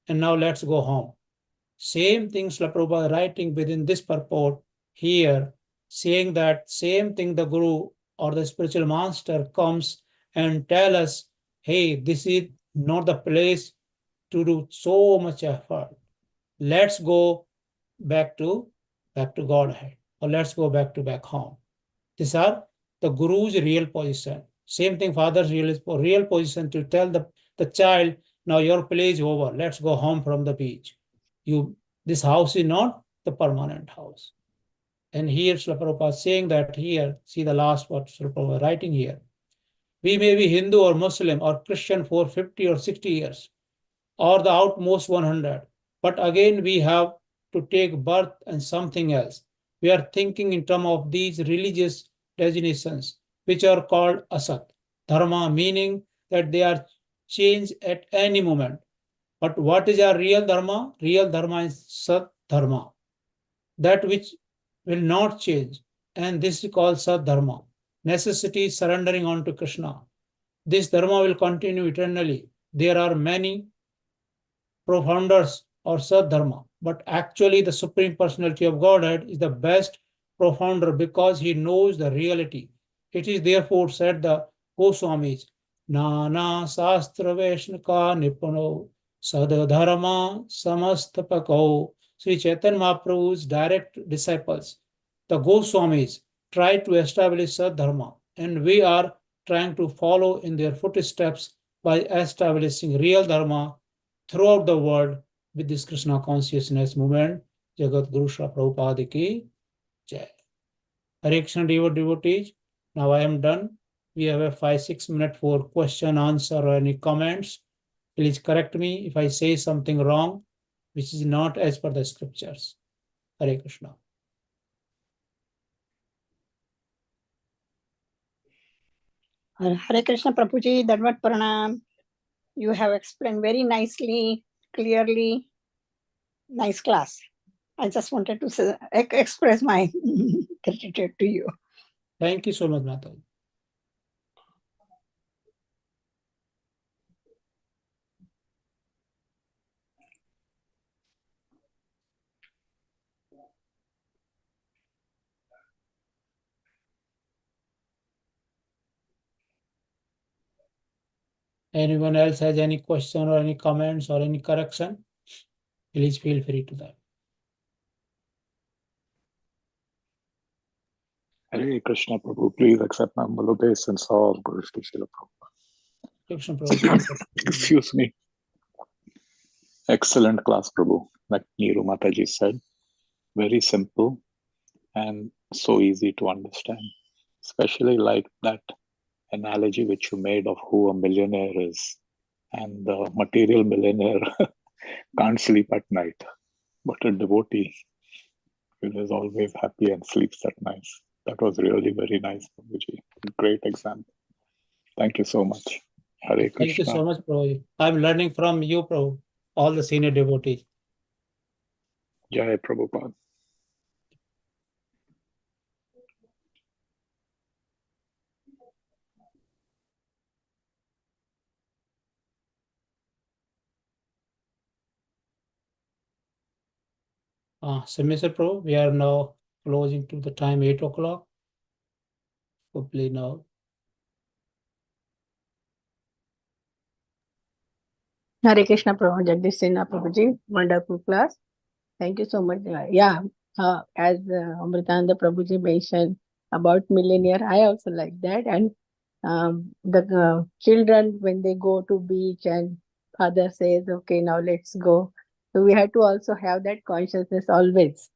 And now let's go home. Same thing Srila Prabhupada writing within this purport here, saying that same thing the Guru or the spiritual master comes and tell us, hey, this is not the place to do so much effort. Let's go back to Godhead, or let's go back home. These are the Guru's real position. Same thing, Father's real position to tell the child, now your play is over. Let's go home from the beach. This house is not the permanent house. And here Srila Prabhupada is saying that here, see the last what Srila Prabhupada writing here. We may be Hindu or Muslim or Christian for 50 or 60 years, or the outmost 100. But again, we have to take birth and something else. We are thinking in terms of these religious designations, which are called asat, dharma, meaning that they are changed at any moment. But what is our real dharma? Real dharma is sat dharma, that which will not change. And this is called sat dharma. Necessity surrendering on to Krishna. This dharma will continue eternally. There are many profounders or Sadharma, but actually the Supreme Personality of Godhead is the best profounder because he knows the reality. It is therefore said the Goswamis, Nana Sastra Vaishnaka Nipuno Sadharma Samastapako. Sri Chaitanya Mahaprabhu's direct disciples, the Goswamis, try to establish Sadharma, and we are trying to follow in their footsteps by establishing real Dharma throughout the world with this Krishna consciousness movement. Jagat Guru Srila Prabhupada ki Jai. Hare Krishna devotees. Now I am done. We have a 5-6 minute for question, answer, or any comments. Please correct me if I say something wrong, which is not as per the scriptures. Hare Krishna. Hare Krishna Prabhuji, Dandavat Pranam. You have explained very nicely, clearly. Nice class. I just wanted to express my gratitude to you. Thank you so much, Mata. Anyone else has any question or any comments or any correction? Please feel free to that. Hare Krishna Prabhu, please accept my humble obeisance of Guru Shri Srila Prabhupada. Krishna Prabhu. Excuse me. Excellent class, Prabhu. Like Neeru Mataji said, very simple and so easy to understand. Especially like that analogy which you made of who a millionaire is. And the material millionaire can't sleep at night, but a devotee is always happy and sleeps at night. That was really very nice, Prabhuji. Great example. Thank you so much. Hare Krishna. Thank you so much, Prabhu. I'm learning from you, Prabhu, all the senior devotees. Jai Prabhupada. Semester Pro, we are now closing to the time 8 o'clock. Hopefully now. Hare Krishna Prabhu, Jagadis Prabhuji, wonderful class. Thank you so much. As Amritananda Prabhuji mentioned about millionaire, I also like that. And the children, when they go to beach and father says, okay, now let's go. So we have to also have that consciousness always.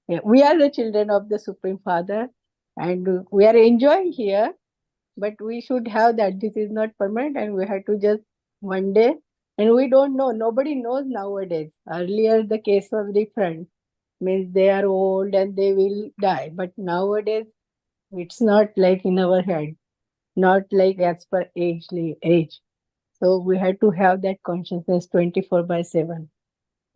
We are the children of the Supreme Father and we are enjoying here, but we should have that this is not permanent and we have to just one day. And we don't know, nobody knows nowadays. Earlier the case was different, means they are old and they will die. But nowadays it's not like in our head, not like as per age. So we have to have that consciousness 24/7.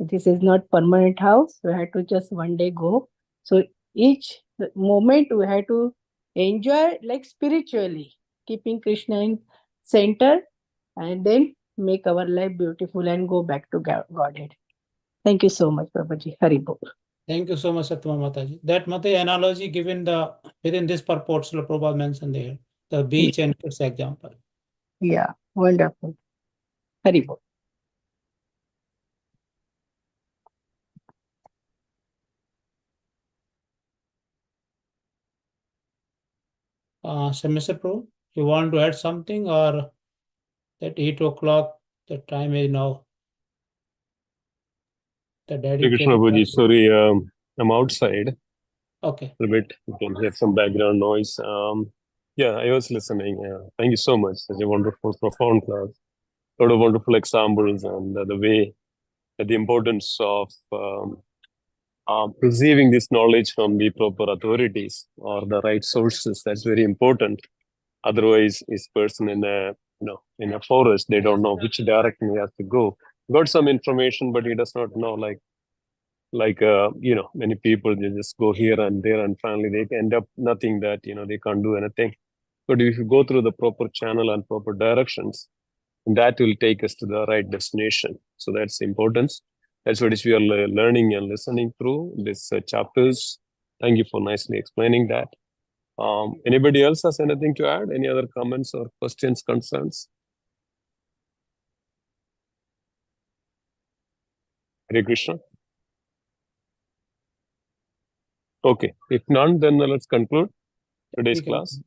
This is not permanent house. We have to just one day go. So each moment we have to enjoy like spiritually, keeping Krishna in center, and then make our life beautiful and go back to Godhead. Thank you so much, Prabhuji. Hari Bol. Thank you so much, Satyama Mataji. That Mataji analogy given within this purport, Srila Prabhupada mentioned there, the beach and kids example. Yeah, wonderful. Hari Bol. So, Mr. Prabhu, you want to add something, or at 8 o'clock, the time is now the Hare dedicated. Krishna Prabhuji, sorry, I'm outside Okay. a bit. You can hear some background noise. Yeah, I was listening. Thank you so much. Such a wonderful, profound class. A lot of wonderful examples and the way, the importance of receiving this knowledge from the proper authorities or the right sources. That's very important. Otherwise, this person in a in a forest, they don't know which direction he has to go. Got some information, but he does not know many people, they just go here and there and finally they end up nothing, that they can't do anything. But if you go through the proper channel and proper directions, that will take us to the right destination. So that's the importance. That's what is we are learning and listening through these chapters. Thank you for nicely explaining that. Anybody else has anything to add? Any other comments or questions, concerns? Hare Krishna. Okay, if none, then let's conclude today's class.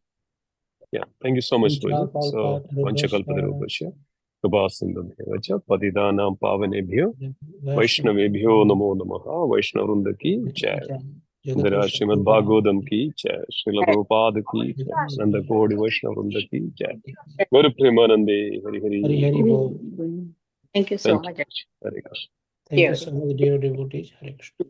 Yeah, thank you so much, Rohit. So, Vanchakalpatarupasya, Kripasindhubhyo, Patidanam Pavanebhyo, Vaishnavebhyo Namo Namaha, Vaishnavrinda ki Jai. Indra Srimad Bhagavatam ki Jai, Srila Prabhupada ki Jai, Nanda Kodi Vaishnavrinda ki Jai. Guru Premanande, Hari Hari Hari Hari. Bol. Thank you so much. Hare Krishna. Thank you so much, dear devotees. Hare Krishna.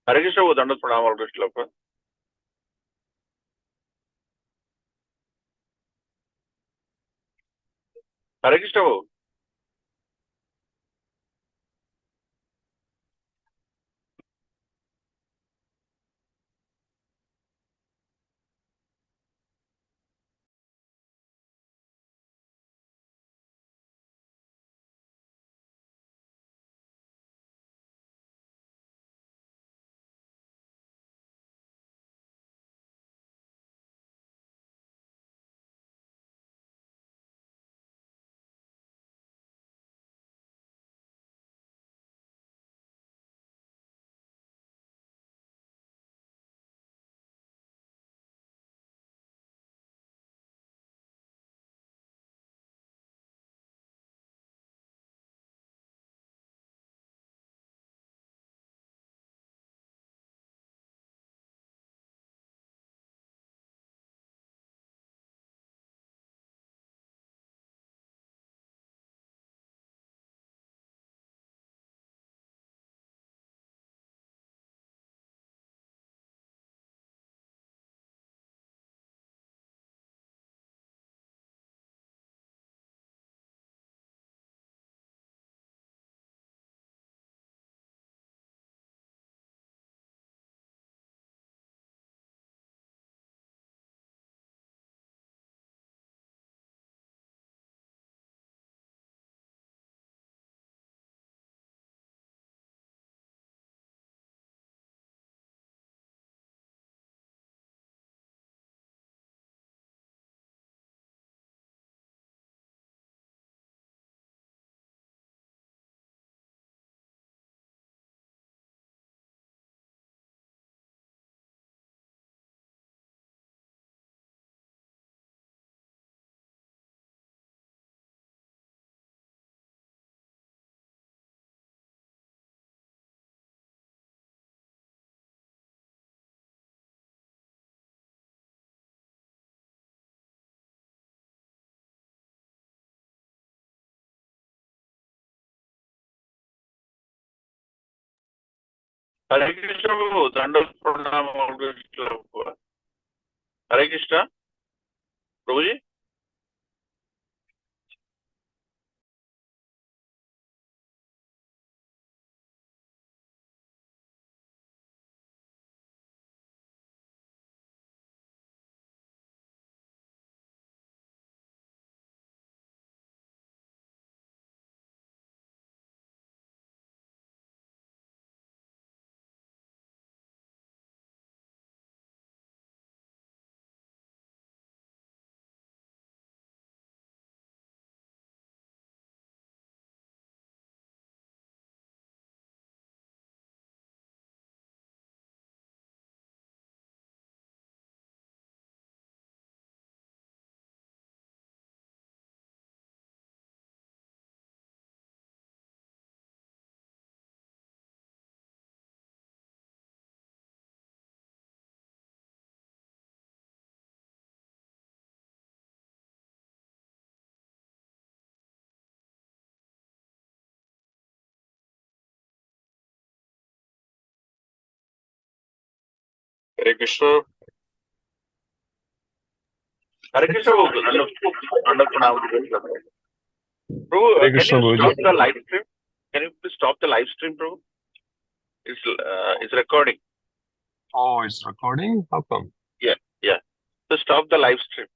Hare Krishna, Dandavat Pranam, all Krishna Lapa. Hare Krishna. Hare Krishna, Dandavat Pranam, all Krishna Lapa. Hare Krishna, Prabhuji. Hare Krishna. Hare Krishna, Dandavat Pranam, all Krishna Lapa. Prabhu, Hare can Krishna, you Prabhuji. stop the live stream? Can you please stop the live stream, Prabhu? It's recording. Oh, it's recording? How come? Yeah. So stop the live stream.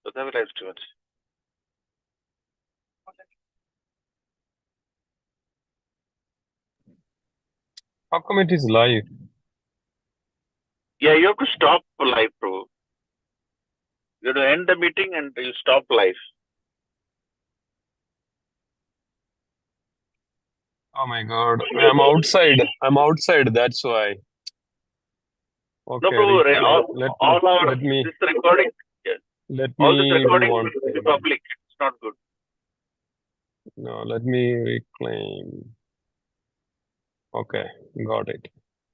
So the live stream. How come it is live? Yeah, you have to stop live, Prabhu. You have to end the meeting and you stop live. Oh my God. I'm outside. That's why. No, Okay, Prabhu, let me this recording, let all this me do recording one will be thing. public. It's not good. No, let me reclaim. Okay, got it.